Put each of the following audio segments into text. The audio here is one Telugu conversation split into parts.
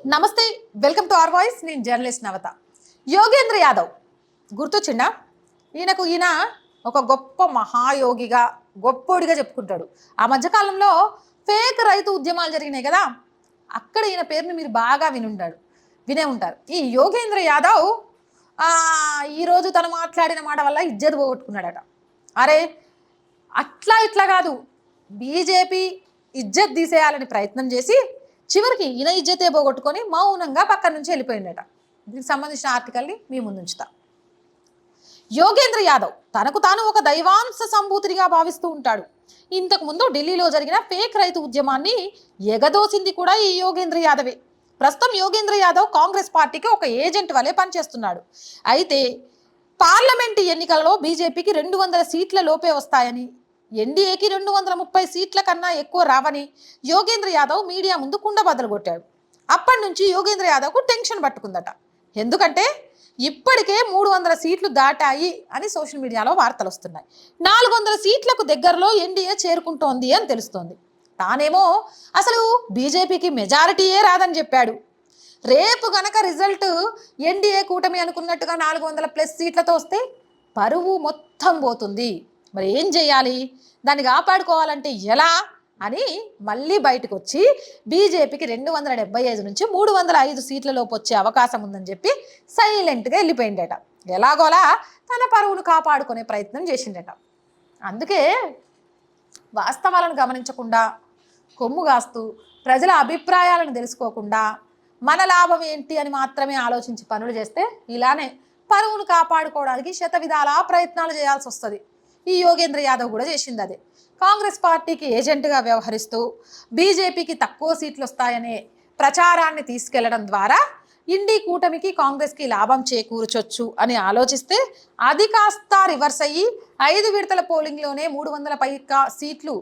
నమస్తే, వెల్కమ్ టు అవర్ వాయిస్. నేను జర్నలిస్ట్ నవత. యోగేంద్ర యాదవ్ గుర్తొచ్చిండా? ఈయన ఒక గొప్ప మహాయోగిగా, గొప్పోడిగా చెప్పుకుంటాడు. ఆ మధ్యకాలంలో ఫేక్ రైతు ఉద్యమాలు జరిగినాయి కదా, అక్కడ ఈయన పేరుని మీరు బాగా వినే ఉంటారు. ఈ యోగేంద్ర యాదవ్ ఈరోజు తను మాట్లాడిన మాట వల్ల ఇజ్జత్ పోగొట్టుకున్నాడట. అరే, అట్లా ఇట్లా కాదు, బీజేపీ ఇజ్జత్ తీసేయాలని ప్రయత్నం చేసి చివరికి ఈయన ఇజ్జతే పోగొట్టుకొని మౌనంగా పక్కన నుంచి వెళ్ళిపోయిందట. దీనికి సంబంధించిన ఆర్టికల్ని మీ ముందు ఉంచుతా. యోగేంద్ర యాదవ్ తనకు తాను ఒక దైవాంశ సంభూతిగా భావిస్తూ ఉంటాడు. ఇంతకు ముందు ఢిల్లీలో జరిగిన ఫేక్ రైతు ఉద్యమాన్ని ఎగదోసింది కూడా ఈ యోగేంద్ర యాదవే. ప్రస్తుతం యోగేంద్ర యాదవ్ కాంగ్రెస్ పార్టీకి ఒక ఏజెంట్ వలె పనిచేస్తున్నాడు. అయితే పార్లమెంటు ఎన్నికలలో బీజేపీకి 200 సీట్ల లోపే వస్తాయని, ఎన్డీఏకి 230 సీట్ల కన్నా ఎక్కువ రావని యోగేంద్ర యాదవ్ మీడియా ముందు కుండబద్దలు కొట్టాడు. అప్పటి నుంచి యోగేంద్ర యాదవ్కు టెన్షన్ పట్టుకుందట. ఎందుకంటే ఇప్పటికే 300 సీట్లు దాటాయి అని సోషల్ మీడియాలో వార్తలు వస్తున్నాయి. 400 సీట్లకు దగ్గరలో ఎన్డీఏ చేరుకుంటోంది అని తెలుస్తోంది. తానేమో అసలు బీజేపీకి మెజారిటీయే రాదని చెప్పాడు. రేపు గనక రిజల్ట్ ఎన్డీఏ కూటమి అనుకున్నట్టుగా 400+ సీట్లతో వస్తే పరువు మొత్తం పోతుంది. మరి ఏం చేయాలి, దాన్ని కాపాడుకోవాలంటే ఎలా అని మళ్ళీ బయటకు వచ్చి బీజేపీకి 275 నుంచి 305 సీట్లలోపు వచ్చే అవకాశం ఉందని చెప్పి సైలెంట్గా వెళ్ళిపోయిందట. ఎలాగోలా తన పరువును కాపాడుకునే ప్రయత్నం చేసిందట. అందుకే వాస్తవాలను గమనించకుండా, కొమ్ము కాస్తూ, ప్రజల అభిప్రాయాలను తెలుసుకోకుండా మన లాభం ఏంటి అని మాత్రమే ఆలోచించి పనులు చేస్తే ఇలానే పరువును కాపాడుకోవడానికి శతవిధాలా ప్రయత్నాలు చేయాల్సి వస్తుంది. ఈ యోగేంద్ర యాదవ్ కూడా చేసింది అదే. కాంగ్రెస్ పార్టీకి ఏజెంట్గా వ్యవహరిస్తూ బీజేపీకి తక్కువ సీట్లు వస్తాయనే ప్రచారాన్ని తీసుకెళ్లడం ద్వారా ఇండి కూటమికి, కాంగ్రెస్కి లాభం చేకూర్చొచ్చు అని ఆలోచిస్తే అది కాస్త రివర్స్ అయ్యి 5 విడతల పోలింగ్లోనే 300 పైగా సీట్లు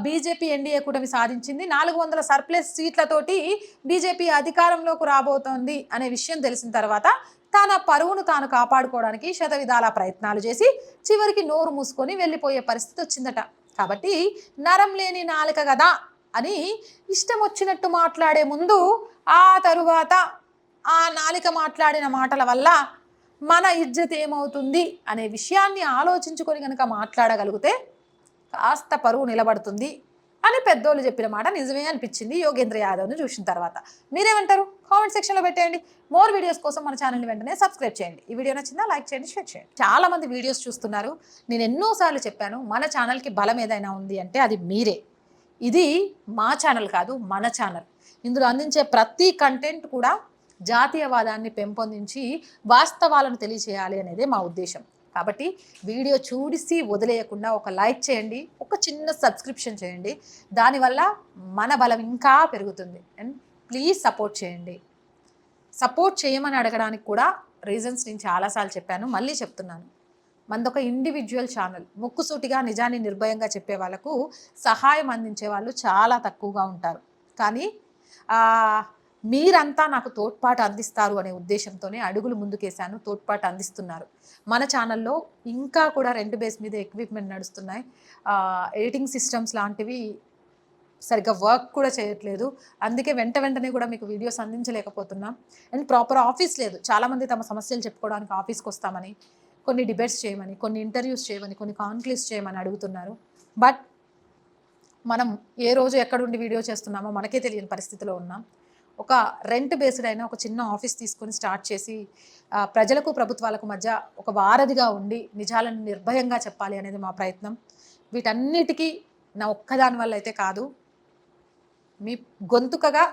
బీజేపీ ఎన్డీఏ కూటమి సాధించింది. 400 సర్ప్లస్ సీట్లతోటి బీజేపీ అధికారంలోకి రాబోతోంది అనే విషయం తెలిసిన తర్వాత తన పరువును తాను కాపాడుకోవడానికి శతవిధాల ప్రయత్నాలు చేసి చివరికి నోరు మూసుకొని వెళ్ళిపోయే పరిస్థితి వచ్చిందట. కాబట్టి నరం లేని నాలుక కదా అని ఇష్టం వచ్చినట్టు మాట్లాడే ముందు ఆ తరువాత ఆ నాలిక మాట్లాడిన మాటల వల్ల మన ఇజ్జత్ ఏమవుతుంది అనే విషయాన్ని ఆలోచించుకొని కనుక మాట్లాడగలిగితే కాస్త పరువు నిలబడుతుంది అని పెద్దోళ్ళు చెప్పిన మాట నిజమే అనిపించింది యోగేంద్ర యాదవ్ను చూసిన తర్వాత. మీరేమంటారు? కామెంట్ సెక్షన్లో పెట్టేయండి. మోర్ వీడియోస్ కోసం మన ఛానల్ని వెంటనే సబ్స్క్రైబ్ చేయండి. ఈ వీడియో నచ్చిందా లైక్ చేయండి, షేర్ చేయండి. చాలామంది వీడియోస్ చూస్తున్నారు. నేను ఎన్నోసార్లు చెప్పాను, మన ఛానల్కి బలం ఏదైనా ఉంది అంటే అది మీరే. ఇది మా ఛానల్ కాదు, మన ఛానల్. ఇందులో అందించే ప్రతి కంటెంట్ కూడా జాతీయవాదాన్ని పెంపొందించి వాస్తవాలను తెలియచేయాలి అనేదే మా ఉద్దేశం. కాబట్టి వీడియో చూసి వదిలేయకుండా ఒక లైక్ చేయండి, ఒక చిన్న సబ్స్క్రిప్షన్ చేయండి. దానివల్ల మన బలం ఇంకా పెరుగుతుంది. అండ్ ప్లీజ్ సపోర్ట్ చేయండి. సపోర్ట్ చేయమని అడగడానికి కూడా రీజన్స్ నేను చాలాసార్లు చెప్పాను, మళ్ళీ చెప్తున్నాను. మనదొక ఇండివిజువల్ ఛానల్. ముక్కుసూటిగా నిజాన్ని నిర్భయంగా చెప్పే వాళ్ళకు సహాయం అందించే వాళ్ళు చాలా తక్కువగా ఉంటారు. కానీ మీరంతా నాకు తోడ్పాటు అందిస్తారు అనే ఉద్దేశంతోనే అడుగులు ముందుకేశాను, తోడ్పాటు అందిస్తున్నారు. మన ఛానల్లో ఇంకా కూడా రెంట్ బేస్ మీద ఎక్విప్మెంట్ నడుస్తున్నాయి. ఎడిటింగ్ సిస్టమ్స్ లాంటివి సరిగ్గా వర్క్ కూడా చేయట్లేదు. అందుకే వెంటనే కూడా మీకు వీడియోస్ అందించలేకపోతున్నాం. అండ్ ప్రాపర్ ఆఫీస్ లేదు. చాలామంది తమ సమస్యలు చెప్పుకోవడానికి ఆఫీస్కి వస్తామని, కొన్ని డిబేట్స్ చేయమని, కొన్ని ఇంటర్వ్యూస్ చేయమని, కొన్ని కాన్క్లేవ్స్ చేయమని అడుగుతున్నారు. బట్ మనం ఏ రోజు ఎక్కడుండి వీడియో చేస్తున్నామో మనకే తెలియని పరిస్థితిలో ఉన్నాం. ఒక రెంట్ బేస్డ్ అయినా ఒక చిన్న ఆఫీస్ తీసుకొని స్టార్ట్ చేసి ప్రజలకు, ప్రభుత్వాలకు మధ్య ఒక వారధిగా ఉండి నిజాలను నిర్భయంగా చెప్పాలి అనేది మా ప్రయత్నం. వీటన్నిటికీ నా ఒక్కదాని వల్ల అయితే కాదు, మీ గొంతుకగా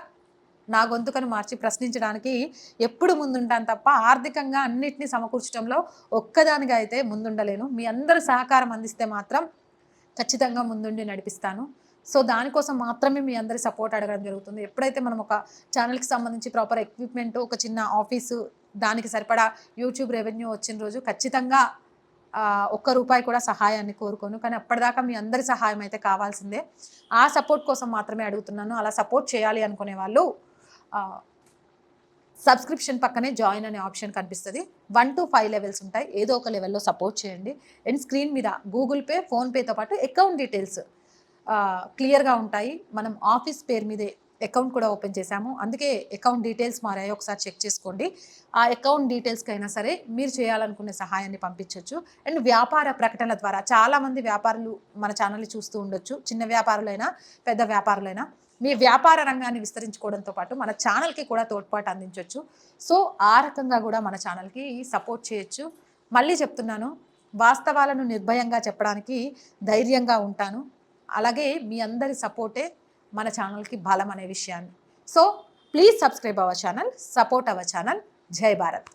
నా గొంతుకను మార్చి ప్రశ్నించడానికి ఎప్పుడు ముందుంటాను తప్ప ఆర్థికంగా అన్నిటినీ సమకూర్చడంలో ఒక్కదానిగా అయితే ముందుండలేను. మీ అందరూ సహకారం అందిస్తే మాత్రం ఖచ్చితంగా ముందుండి నడిపిస్తాను. సో దానికోసం మాత్రమే మీ అందరి సపోర్ట్ అడగడం జరుగుతుంది. ఎప్పుడైతే మనం ఒక ఛానల్కి సంబంధించి ప్రాపర్ ఎక్విప్మెంట్, ఒక చిన్న ఆఫీసు, దానికి సరిపడా యూట్యూబ్ రెవెన్యూ వచ్చిన రోజు ఖచ్చితంగా ₹1 కూడా సహాయాన్ని కోరుకోను. కానీ అప్పటిదాకా మీ అందరి సహాయం అయితే కావాల్సిందే. ఆ సపోర్ట్ కోసం మాత్రమే అడుగుతున్నాను. అలా సపోర్ట్ చేయాలి అనుకునే వాళ్ళు సబ్స్క్రిప్షన్ పక్కనే జాయిన్ అనే ఆప్షన్ కనిపిస్తుంది. 1 to 5 లెవెల్స్ ఉంటాయి. ఏదో ఒక లెవెల్లో సపోర్ట్ చేయండి. అండ్ స్క్రీన్ మీద గూగుల్ పే, ఫోన్పేతో పాటు అకౌంట్ డీటెయిల్స్ క్లియర్గా ఉంటాయి. మనం ఆఫీస్ పేరు మీదే అకౌంట్ కూడా ఓపెన్ చేశాము. అందుకే అకౌంట్ డీటెయిల్స్ మారాయి, ఒకసారి చెక్ చేసుకోండి. ఆ అకౌంట్ డీటెయిల్స్కి అయినా సరే మీరు చేయాలనుకునే సహాయాన్ని పంపించవచ్చు. అండ్ వ్యాపార ప్రకటనల ద్వారా చాలామంది వ్యాపారులు మన ఛానల్ని చూస్తూ ఉండొచ్చు. చిన్న వ్యాపారులైనా పెద్ద వ్యాపారులైనా మీ వ్యాపార రంగాన్ని విస్తరించుకోవడంతో పాటు మన ఛానల్కి కూడా తోడ్పాటు అందించవచ్చు. సో ఆ రకంగా కూడా మన ఛానల్కి సపోర్ట్ చేయొచ్చు. మళ్ళీ చెప్తున్నాను, వాస్తవాలను నిర్భయంగా చెప్పడానికి ధైర్యంగా ఉంటాను. అలాగే మీ అందరి సపోర్టే మన ఛానల్కి బలం అనే విషయాన్ని. So please subscribe our channel, support our channel. జై భారత్.